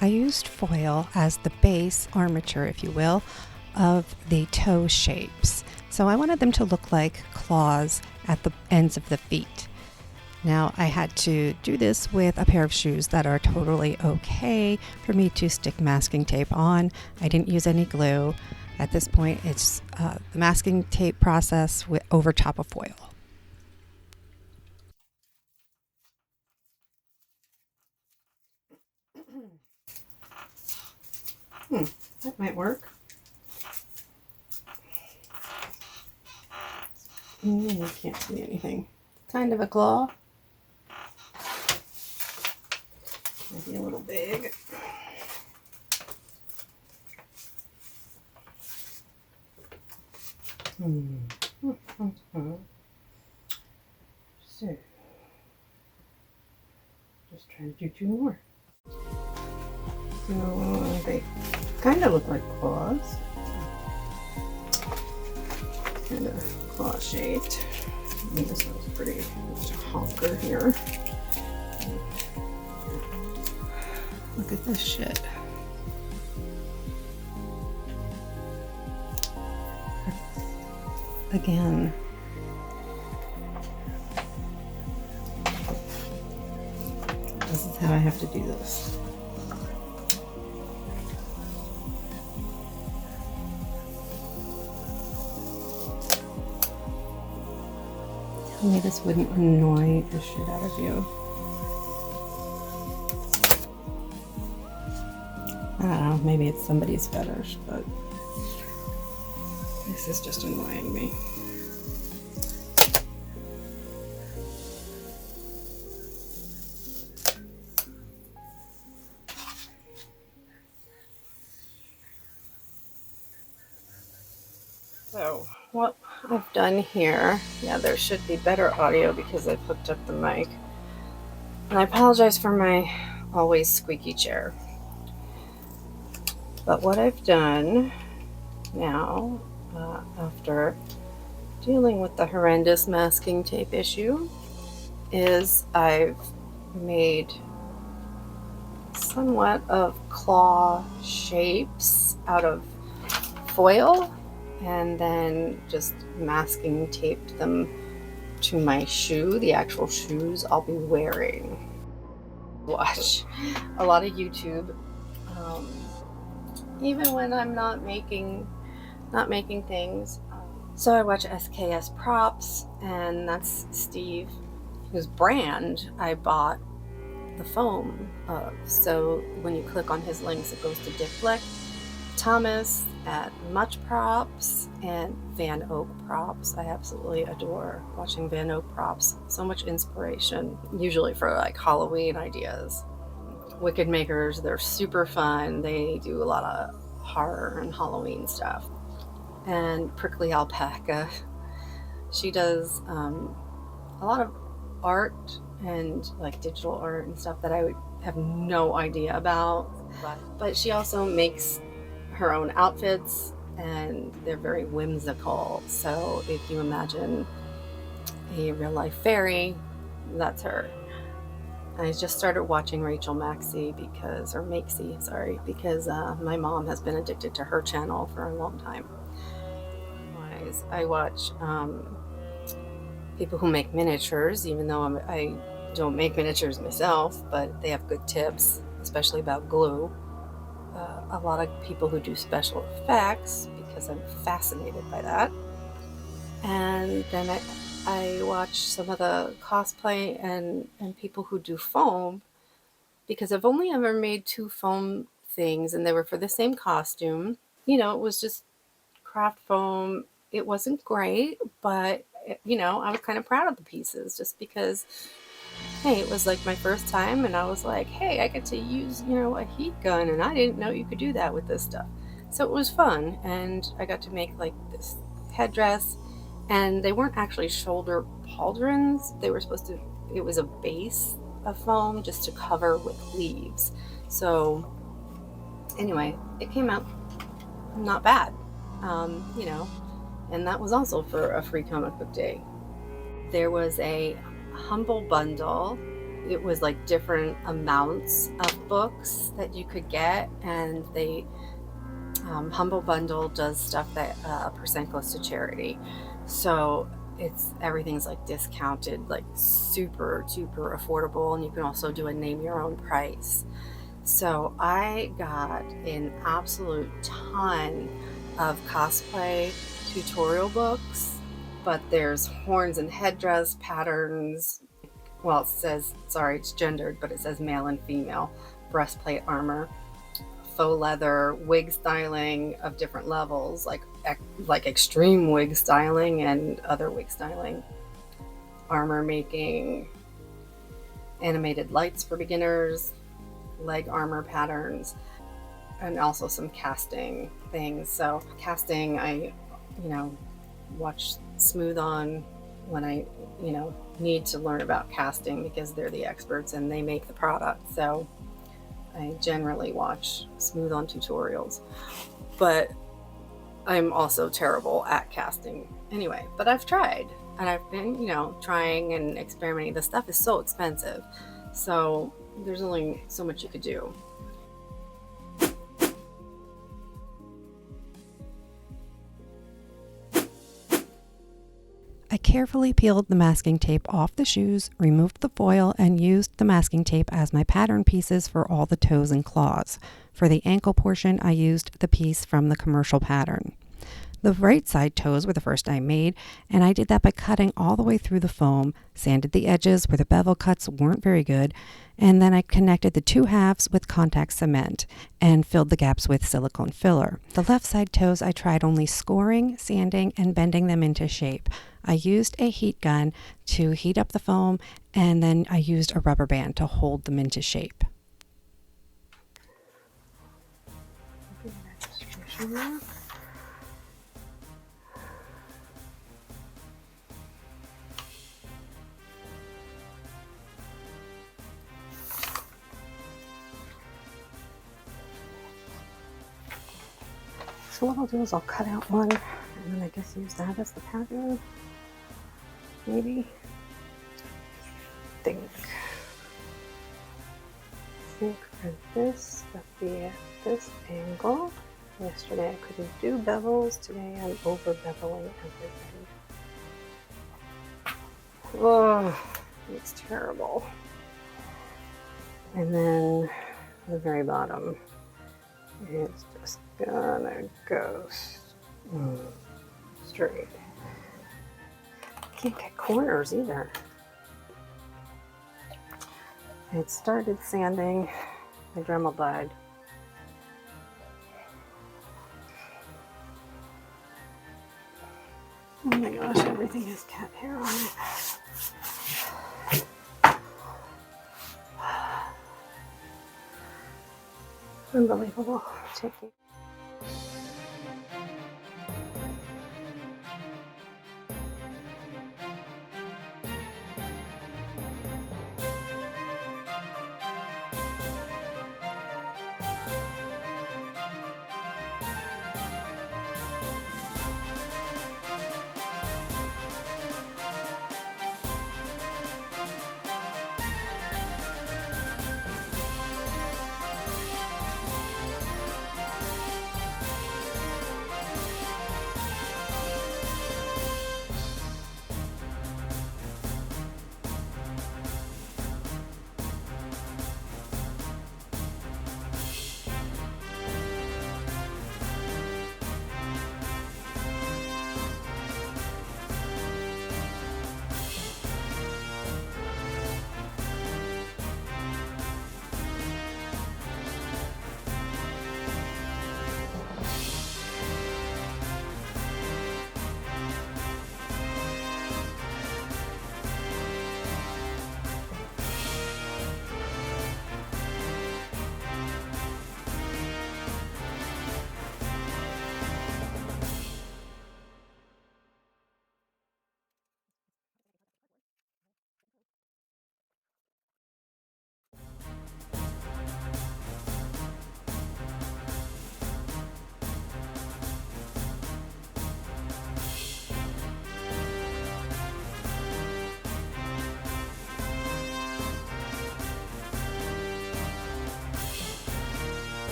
I used foil as the base armature, if you will, of the toe shapes. So I wanted them to look like claws at the ends of the feet. Now I had to do this with a pair of shoes that are totally okay for me to stick masking tape on. I didn't use any glue. At this point, it's the masking tape process over top of foil. That might work. I can't see anything. Kind of a claw. Maybe a little big. So, just trying to do 2 more. So they kind of look like claws. Kind of claw shaped. And this one's pretty much a honker here. Look at this shit. Again. This is how I have to do this. Tell me this wouldn't annoy the shit out of you. I don't know, maybe it's somebody's fetish, but this is just annoying me. So, what I've done here, yeah, there should be better audio because I've hooked up the mic. And I apologize for my always squeaky chair. But what I've done now, after dealing with the horrendous masking tape issue, is I've made somewhat of claw shapes out of foil and then just masking taped them to my shoe, the actual shoes I'll be wearing. Watch a lot of YouTube. Even when I'm not making things. So I watch SKS Props, and that's Steve, whose brand I bought the foam of. So when you click on his links, it goes to Dick Flick, Thomas at Much Props, and Van Oak Props. I absolutely adore watching Van Oak Props. So much inspiration, usually for like Halloween ideas. Wicked Makers, they're super fun. They do a lot of horror and Halloween stuff. And Prickly Alpaca, she does a lot of art and like digital art and stuff that I would have no idea about. But she also makes her own outfits, and they're very whimsical. So if you imagine a real life fairy, that's her. I just started watching Rachel Maxey because my mom has been addicted to her channel for a long time. I watch people who make miniatures, even though I don't make miniatures myself, but they have good tips, especially about glue. A lot of people who do special effects, because I'm fascinated by that. And then I watch some of the cosplay and people who do foam, because I've only ever made 2 foam things, and they were for the same costume. You know, it was just craft foam. It wasn't great, but, you know, I was kind of proud of the pieces just because, hey, it was like my first time, and I was like, hey, I get to use, you know, a heat gun, and I didn't know you could do that with this stuff. So it was fun, and I got to make like this headdress. And they weren't actually shoulder pauldrons. They were supposed to, it was a base of foam just to cover with leaves. So anyway, it came out not bad, you know, and that was also for a free comic book day. There was a humble bundle it was like different amounts of books that you could get, and they Humble Bundle does stuff that a percent goes to charity, so everything's like discounted, like super affordable, and you can also do a name your own price. So I got an absolute ton of cosplay tutorial books, but there's horns and headdress patterns. Well, it says, sorry, it's gendered, but it says male and female. Breastplate armor, faux leather, wig styling of different levels, like extreme wig styling and other wig styling, armor making, animated lights for beginners, leg armor patterns, and also some casting things. So casting, I, watch Smooth On when I, need to learn about casting, because they're the experts and they make the product. So I generally watch Smooth On tutorials, but I'm also terrible at casting anyway. But I've tried, and I've been, trying and experimenting. The stuff is so expensive, so there's only so much you could do. I carefully peeled the masking tape off the shoes, removed the foil, and used the masking tape as my pattern pieces for all the toes and claws. For the ankle portion, I used the piece from the commercial pattern. The right side toes were the first I made, and I did that by cutting all the way through the foam, sanded the edges where the bevel cuts weren't very good, and then I connected the two halves with contact cement and filled the gaps with silicone filler. The left side toes I tried only scoring, sanding, and bending them into shape. I used a heat gun to heat up the foam, and then I used a rubber band to hold them into shape. So what I'll do is I'll cut out one, and then I guess use that as the pattern. Maybe. I think for this, that'd be at this angle. Yesterday I couldn't do bevels. Today I'm over beveling everything. Oh, it's terrible. And then the very bottom, it's just gonna go straight. Can't get corners either. I had started sanding, my Dremel died. Oh my gosh, everything has cat hair on it. Unbelievable. Taking.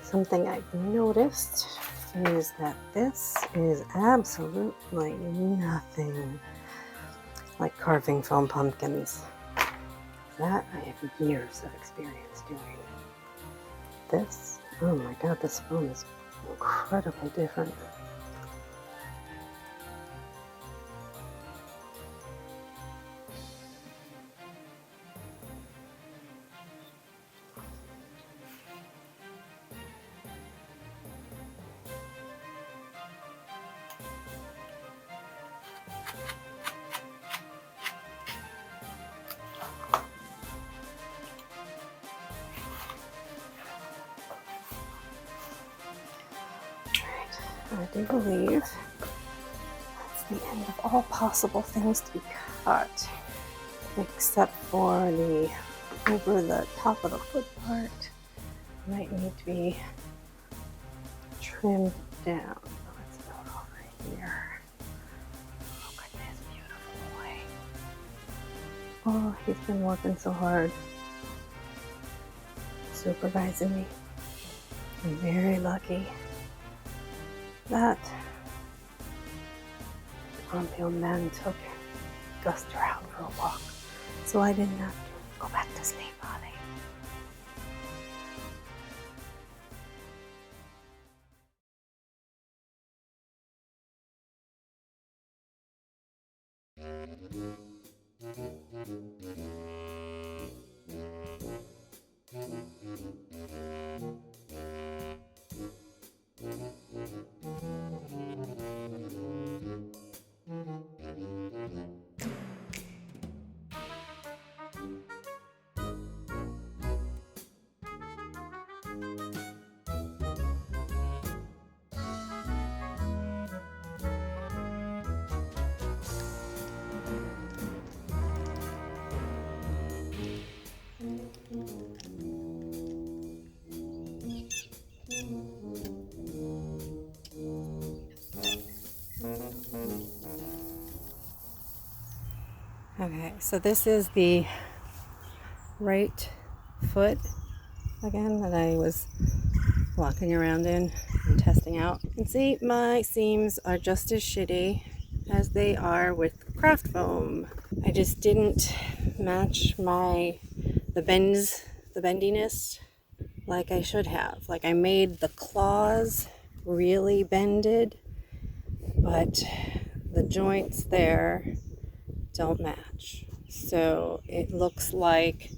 Something I've noticed is that this is absolutely nothing like carving foam pumpkins. That I have years of experience doing. This, oh my god, this foam is incredibly different. I do believe that's the end of all possible things to be cut, except for the over the top of the foot part might need to be trimmed down. Let's go over here. Look at this beautiful boy. Oh, he's been working so hard, supervising me. I'm very lucky that the grumpy old man took Guster out for a walk, so I didn't have to go back to sleep, honey. Okay, so this is the right foot again that I was walking around in and testing out. And see, my seams are just as shitty as they are with craft foam. I just didn't match the bendiness like I should have. Like I made the claws really bended, but the joints there don't match. So it looks like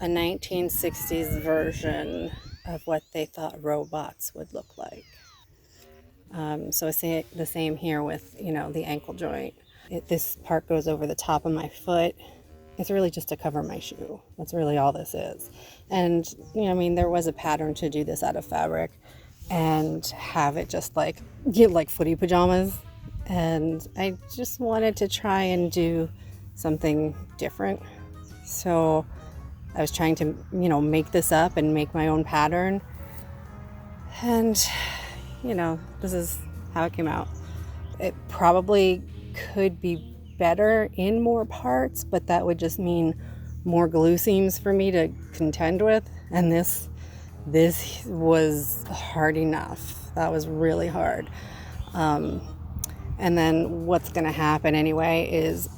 a 1960s version of what they thought robots would look like. So I see the same here with, the ankle joint. This part goes over the top of my foot. It's really just to cover my shoe. That's really all this is. And, there was a pattern to do this out of fabric and have it just get like footy pajamas. And I just wanted to try and do something different. So I was trying to, make this up and make my own pattern. And, this is how it came out. It probably could be better in more parts, but that would just mean more glue seams for me to contend with. And this was hard enough. That was really hard. And then what's going to happen anyway is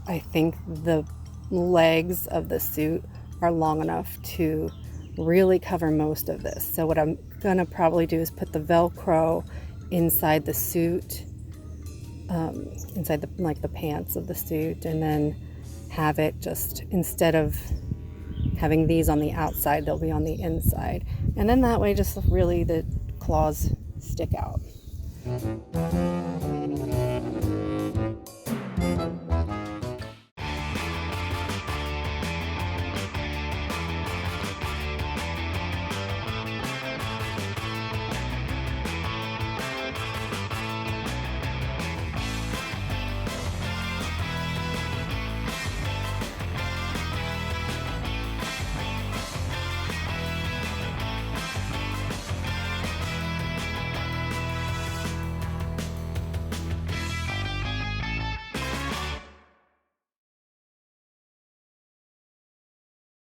I think the legs of the suit are long enough to really cover most of this. So what I'm going to probably do is put the Velcro inside the suit, inside the pants of the suit, and then have it just, instead of having these on the outside, they'll be on the inside. And then that way just really the claws stick out.